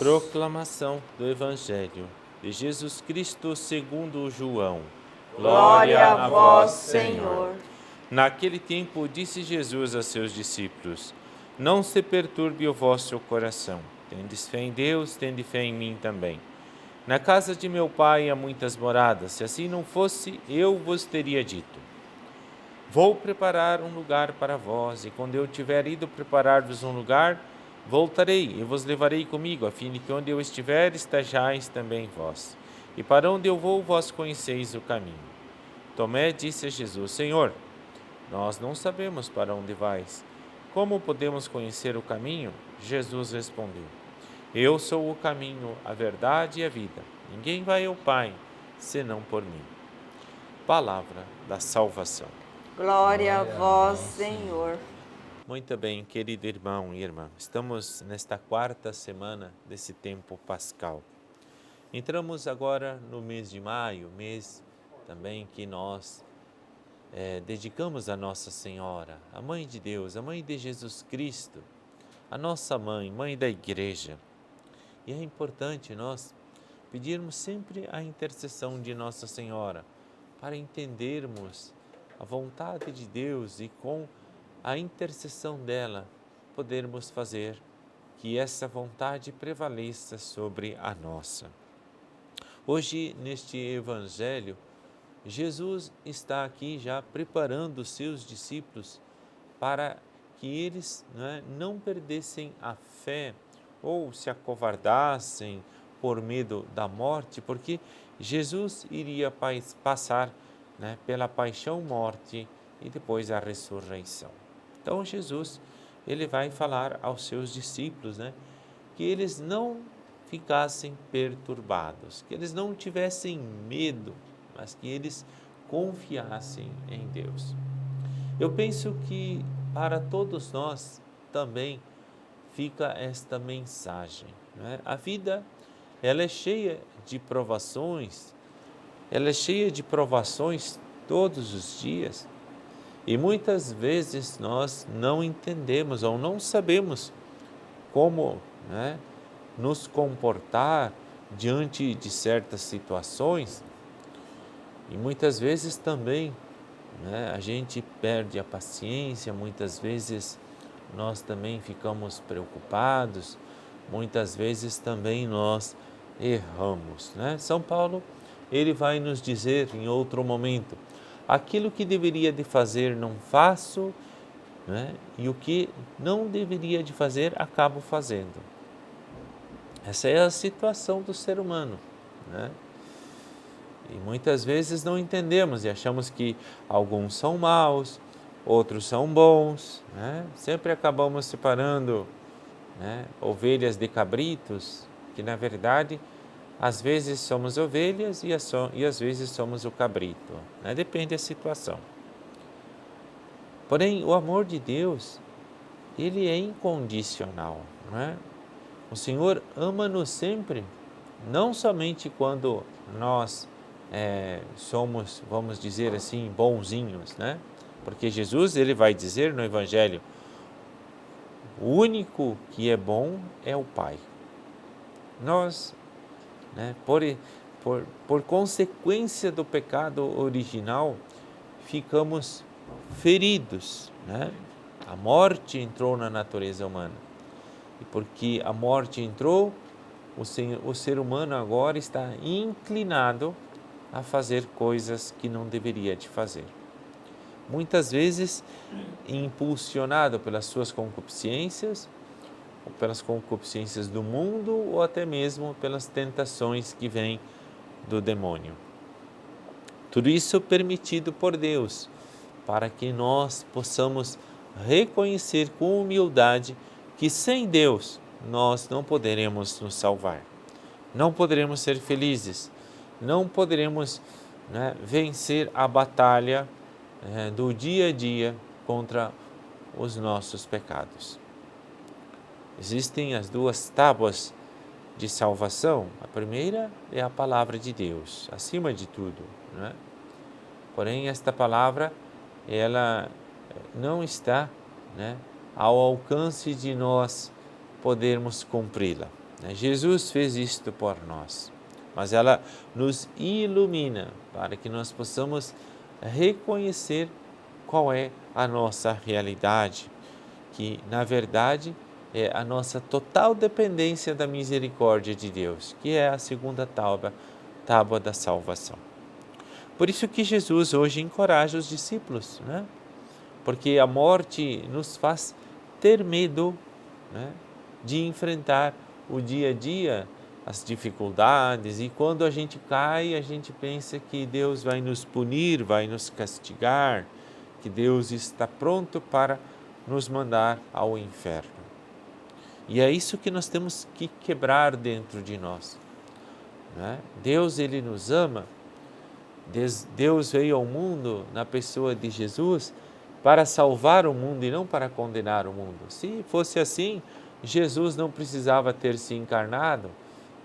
Proclamação do Evangelho de Jesus Cristo segundo João. Glória a vós, Senhor. Naquele tempo disse Jesus a seus discípulos: Não se perturbe o vosso coração. Tendes fé em Deus, tende fé em mim também. Na casa de meu Pai há muitas moradas. Se assim não fosse, eu vos teria dito: Vou preparar um lugar para vós, e quando eu tiver ido preparar-vos um lugar, voltarei e vos levarei comigo, a fim de que onde eu estiver, estejais também vós. E para onde eu vou, vós conheceis o caminho. Tomé disse a Jesus: Senhor, nós não sabemos para onde vais. Como podemos conhecer o caminho? Jesus respondeu: Eu sou o caminho, a verdade e a vida. Ninguém vai ao Pai, senão por mim. Palavra da salvação. Glória a vós, Senhor. Muito bem, querido irmão e irmã, estamos nesta quarta semana desse tempo pascal. Entramos agora no mês de maio, mês também que nós dedicamos a Nossa Senhora, a Mãe de Deus, a Mãe de Jesus Cristo, a nossa Mãe, Mãe da Igreja. E é importante nós pedirmos sempre a intercessão de Nossa Senhora para entendermos a vontade de Deus e com a intercessão dela podermos fazer que essa vontade prevaleça sobre a nossa. Hoje, neste Evangelho, Jesus está aqui já preparando os seus discípulos para que eles não perdessem a fé ou se acovardassem por medo da morte, porque Jesus iria passar pela paixão, morte e depois a ressurreição. Então Jesus, ele vai falar aos seus discípulos, que eles não ficassem perturbados, que eles não tivessem medo, mas que eles confiassem em Deus. Eu penso que para todos nós também fica esta mensagem, A vida, ela é cheia de provações, todos os dias. E muitas vezes nós não entendemos ou não sabemos como nos comportar diante de certas situações. E muitas vezes também a gente perde a paciência, muitas vezes nós também ficamos preocupados, muitas vezes também nós erramos. São Paulo, ele vai nos dizer em outro momento: aquilo que deveria de fazer não faço, e o que não deveria de fazer acabo fazendo. Essa é a situação do ser humano, E muitas vezes não entendemos e achamos que alguns são maus, outros são bons, Sempre acabamos separando ovelhas de cabritos, que na verdade às vezes somos ovelhas e às vezes somos o cabrito, Depende da situação. Porém, o amor de Deus, ele é incondicional, O Senhor ama-nos sempre, não somente quando nós somos, vamos dizer assim, bonzinhos, Porque Jesus, ele vai dizer no Evangelho: o único que é bom é o Pai. Nós, por consequência do pecado original, ficamos feridos, A morte entrou na natureza humana. E porque a morte entrou, o ser humano agora está inclinado a fazer coisas que não deveria de fazer. Muitas vezes impulsionado pelas suas concupiscências, ou pelas concupiscências do mundo, ou até mesmo pelas tentações que vêm do demônio. Tudo isso permitido por Deus, para que nós possamos reconhecer com humildade que sem Deus nós não poderemos nos salvar, não poderemos ser felizes, não poderemos vencer a batalha do dia a dia contra os nossos pecados. Existem as duas tábuas de salvação. A primeira é a palavra de Deus, acima de tudo, Porém, esta palavra, ela não está ao alcance de nós podermos cumpri-la, né? Jesus fez isto por nós, mas ela nos ilumina para que nós possamos reconhecer qual é a nossa realidade, que na verdade é a nossa total dependência da misericórdia de Deus, que é a segunda tábua da salvação. Por isso que Jesus hoje encoraja os discípulos, né? Porque a morte nos faz ter medo, né, de enfrentar o dia a dia, as dificuldades, e quando a gente cai, a gente pensa que Deus vai nos punir, vai nos castigar, que Deus está pronto para nos mandar ao inferno. E é isso que nós temos que quebrar dentro de nós, né? Deus, Ele nos ama. Deus veio ao mundo na pessoa de Jesus para salvar o mundo e não para condenar o mundo. Se fosse assim, Jesus não precisava ter se encarnado,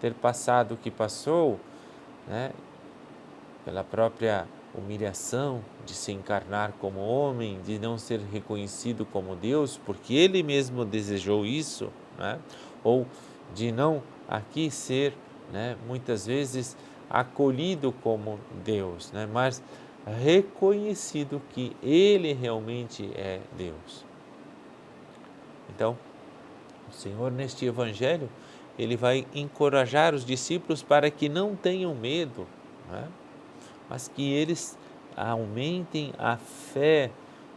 ter passado o que passou, né, pela própria humilhação de se encarnar como homem, de não ser reconhecido como Deus, porque Ele mesmo desejou isso, né, ou de não aqui ser, né, muitas vezes acolhido como Deus, né, mas reconhecido que Ele realmente é Deus. Então, o Senhor neste Evangelho, Ele vai encorajar os discípulos para que não tenham medo, né, mas que eles aumentem a fé,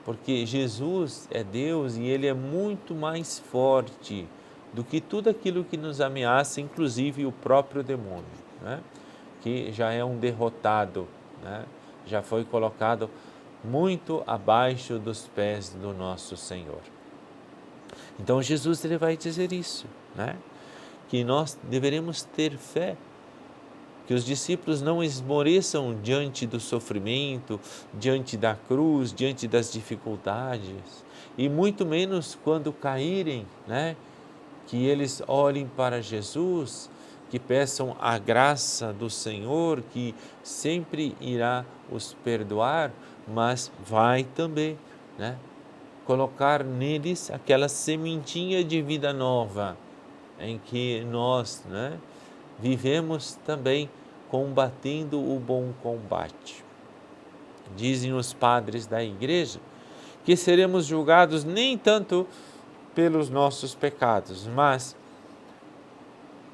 porque Jesus é Deus e Ele é muito mais forte do que tudo aquilo que nos ameaça, inclusive o próprio demônio, né, que já é um derrotado, né, já foi colocado muito abaixo dos pés do nosso Senhor. Então Jesus, Ele vai dizer isso, né, que nós deveremos ter fé, que os discípulos não esmoreçam diante do sofrimento, diante da cruz, diante das dificuldades, e muito menos quando caírem, né, que eles olhem para Jesus, que peçam a graça do Senhor, que sempre irá os perdoar, mas vai também, né, colocar neles aquela sementinha de vida nova, em que nós, né, vivemos também combatendo o bom combate. Dizem os padres da igreja que seremos julgados nem tanto pelos nossos pecados, mas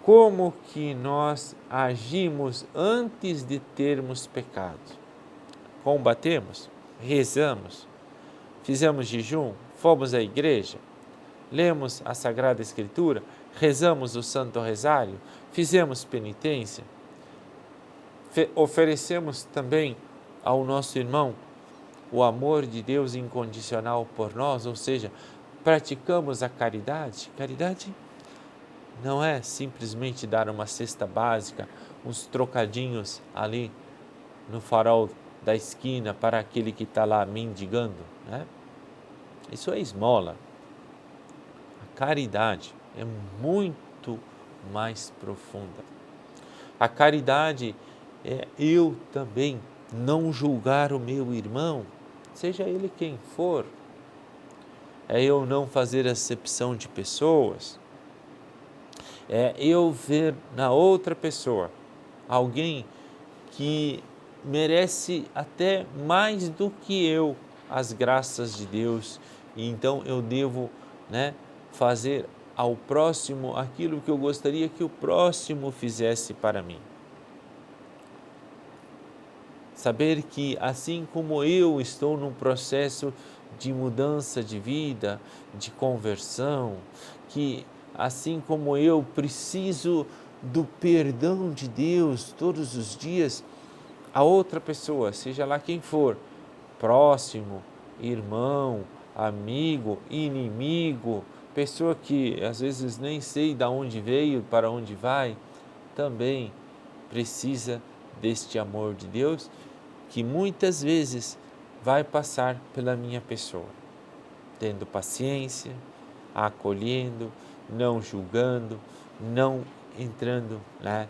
como que nós agimos antes de termos pecado. Combatemos, rezamos, fizemos jejum, fomos à igreja, lemos a Sagrada Escritura, rezamos o Santo Rosário, fizemos penitência, oferecemos também ao nosso irmão o amor de Deus incondicional por nós, ou seja, praticamos a caridade. Caridade não é simplesmente dar uma cesta básica, uns trocadinhos ali no farol da esquina para aquele que está lá mendigando, né? Isso é esmola. A caridade é muito mais profunda. A caridade é eu também não julgar o meu irmão, seja ele quem for. É eu não fazer acepção de pessoas. É eu ver na outra pessoa alguém que merece até mais do que eu as graças de Deus, e então eu devo, né, fazer ao próximo aquilo que eu gostaria que o próximo fizesse para mim. Saber que assim como eu estou num processo de mudança de vida, de conversão, que assim como eu preciso do perdão de Deus todos os dias, a outra pessoa, seja lá quem for, próximo, irmão, amigo, inimigo, pessoa que às vezes nem sei de onde veio, para onde vai, também precisa deste amor de Deus, que muitas vezes vai passar pela minha pessoa, tendo paciência, acolhendo, não julgando, não entrando, né,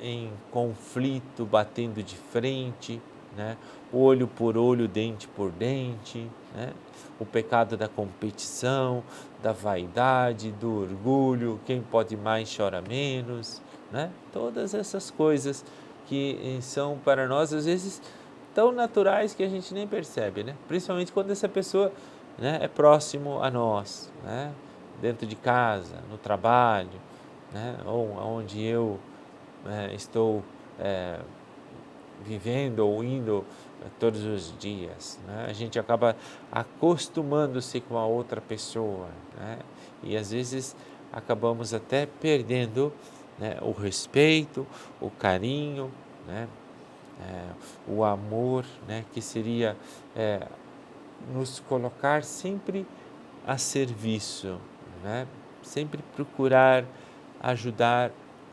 em conflito, batendo de frente, né, olho por olho, dente por dente, né? O pecado da competição, da vaidade, do orgulho, quem pode mais chora menos, né? Todas essas coisas que são para nós, às vezes, tão naturais que a gente nem percebe, né? Principalmente quando essa pessoa, né, é próximo a nós, né? Dentro de casa, no trabalho, né? Ou onde eu estou vivendo ou indo todos os dias, né? A gente acaba acostumando-se com a outra pessoa, né? E às vezes acabamos até perdendo, né, o respeito, o carinho, né? O amor, né? Que seria nos colocar sempre a serviço, né? Sempre procurar ajudar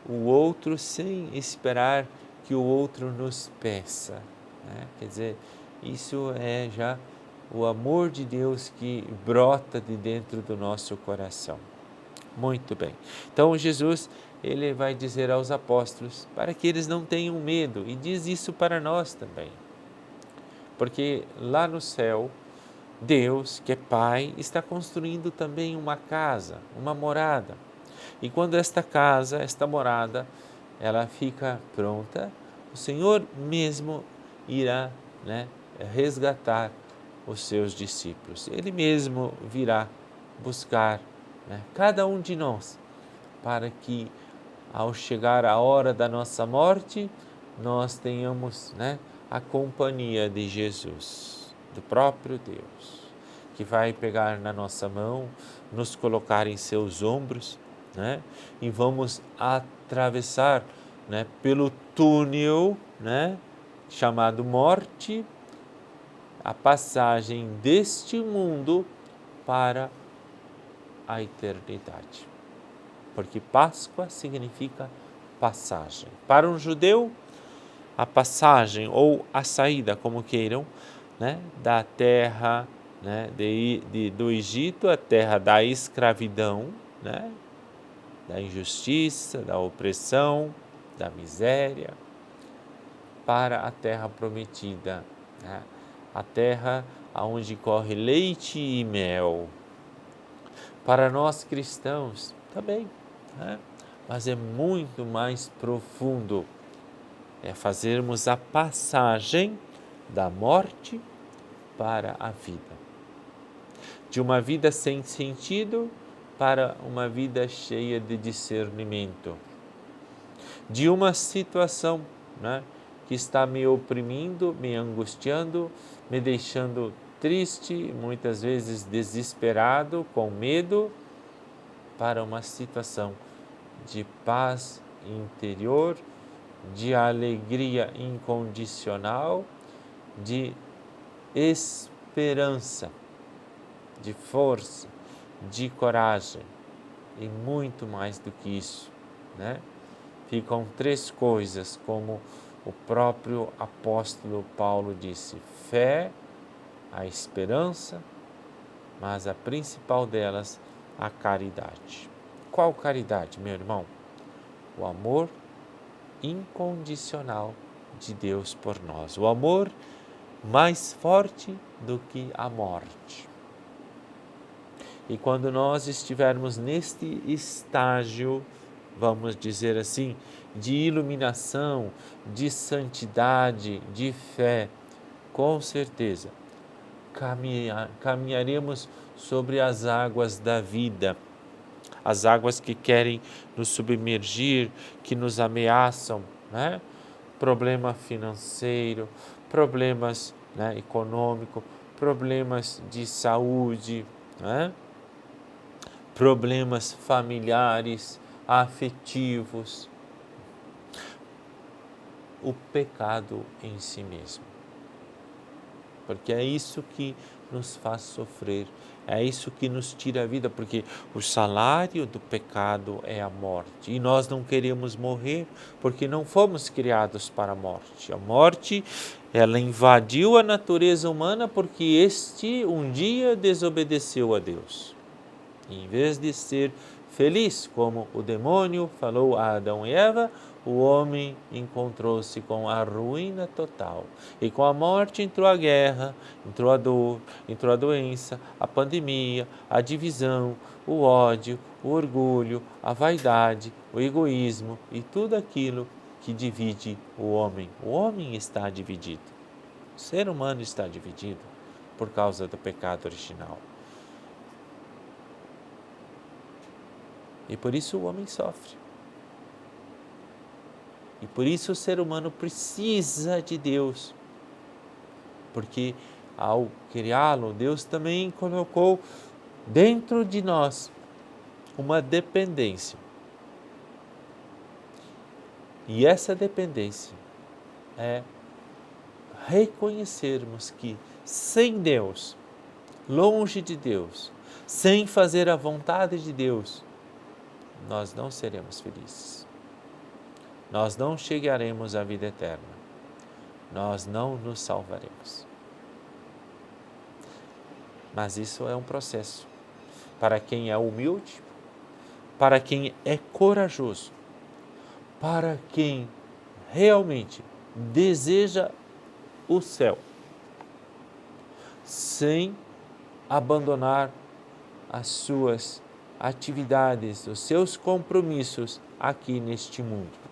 o outro sem esperar que o outro nos peça, né? Quer dizer, isso é já o amor de Deus que brota de dentro do nosso coração. Muito bem. Então Jesus, ele vai dizer aos apóstolos para que eles não tenham medo, e diz isso para nós também. Porque lá no céu, Deus, que é Pai, está construindo também uma casa, uma morada. E quando esta casa, esta morada, ela fica pronta, o Senhor mesmo irá, né, resgatar os seus discípulos. Ele mesmo virá buscar, né, cada um de nós, para que ao chegar a hora da nossa morte, nós tenhamos, né, a companhia de Jesus, do próprio Deus, que vai pegar na nossa mão, nos colocar em seus ombros, né, e vamos atravessar, né, pelo túnel, né, chamado morte, a passagem deste mundo para a eternidade. Porque Páscoa significa passagem. Para um judeu, a passagem ou a saída, como queiram, né, da terra, né, do Egito, a terra da escravidão, né, da injustiça, da opressão, da miséria, para a terra prometida, né, a terra onde corre leite e mel. Para nós cristãos também, né? Mas é muito mais profundo, é fazermos a passagem da morte para a vida, de uma vida sem sentido para uma vida cheia de discernimento, de uma situação, né, que está me oprimindo, me angustiando, me deixando triste, muitas vezes desesperado, com medo, para uma situação de paz interior, de alegria incondicional, de esperança, de força, de coragem e muito mais do que isso, né? Ficam três coisas, como o próprio apóstolo Paulo disse: fé, a esperança, mas a principal delas, a caridade. Qual caridade, meu irmão? O amor incondicional de Deus por nós. O amor mais forte do que a morte. E quando nós estivermos neste estágio, vamos dizer assim, de iluminação, de santidade, de fé, com certeza caminharemos sobre as águas da vida, as águas que querem nos submergir, que nos ameaçam, né? Problema financeiro, problemas, né, econômico, problemas de saúde, né? Problemas familiares, afetivos, o pecado em si mesmo. Porque é isso que nos faz sofrer, é isso que nos tira a vida, porque o salário do pecado é a morte. E nós não queremos morrer porque não fomos criados para a morte. A morte, ela invadiu a natureza humana porque este um dia desobedeceu a Deus. E em vez de ser feliz, como o demônio falou a Adão e Eva, o homem encontrou-se com a ruína total. E com a morte entrou a guerra, entrou a dor, entrou a doença, a pandemia, a divisão, o ódio, o orgulho, a vaidade, o egoísmo e tudo aquilo que divide o homem. O homem está dividido. O ser humano está dividido por causa do pecado original. E por isso o homem sofre. E por isso o ser humano precisa de Deus. Porque ao criá-lo, Deus também colocou dentro de nós uma dependência. E essa dependência é reconhecermos que sem Deus, longe de Deus, sem fazer a vontade de Deus, nós não seremos felizes. Nós não chegaremos à vida eterna. Nós não nos salvaremos. Mas isso é um processo para quem é humilde, para quem é corajoso, para quem realmente deseja o céu, sem abandonar as suas atividades, os seus compromissos aqui neste mundo.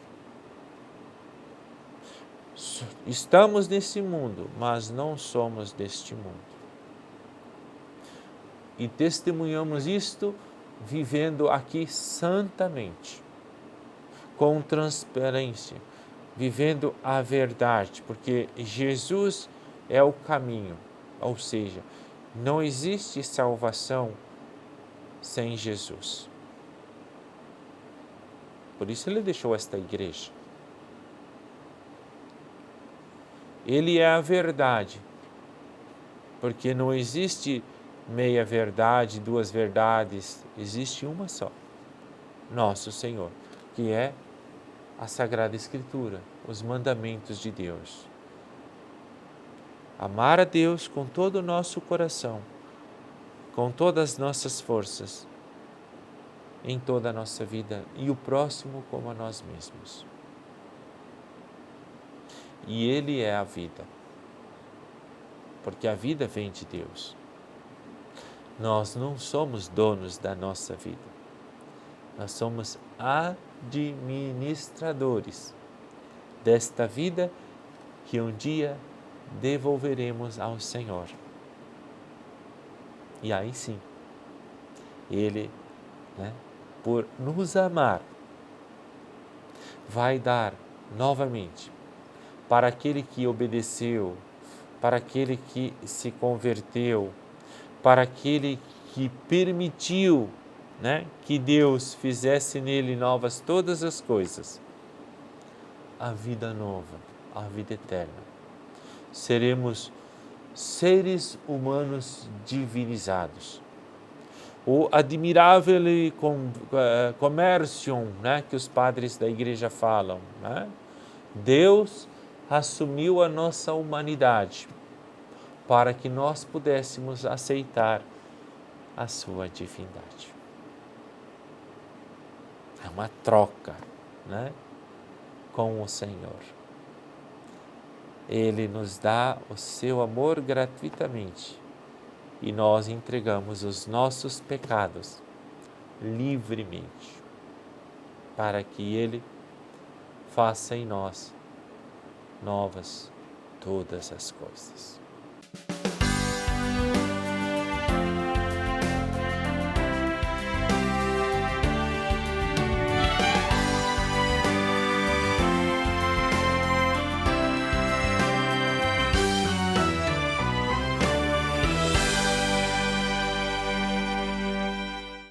Estamos nesse mundo, mas não somos deste mundo. E testemunhamos isto vivendo aqui santamente, com transparência, vivendo a verdade, porque Jesus é o caminho, ou seja, não existe salvação sem Jesus. Por isso ele deixou esta igreja. Ele é a verdade, porque não existe meia verdade, duas verdades, existe uma só, nosso Senhor, que é a Sagrada Escritura, os mandamentos de Deus. Amar a Deus com todo o nosso coração, com todas as nossas forças, em toda a nossa vida, e o próximo como a nós mesmos. E Ele é a vida, porque a vida vem de Deus. Nós não somos donos da nossa vida, nós somos administradores desta vida que um dia devolveremos ao Senhor. E aí sim, Ele, por nos amar, vai dar novamente para aquele que obedeceu, para aquele que se converteu, para aquele que permitiu, que Deus fizesse nele novas todas as coisas, a vida nova, a vida eterna. Seremos seres humanos divinizados. O admirável commercium, que os padres da igreja falam, Deus assumiu a nossa humanidade para que nós pudéssemos aceitar a sua divindade. É uma troca, com o Senhor. Ele nos dá o seu amor gratuitamente e nós entregamos os nossos pecados livremente para que Ele faça em nós novas todas as coisas.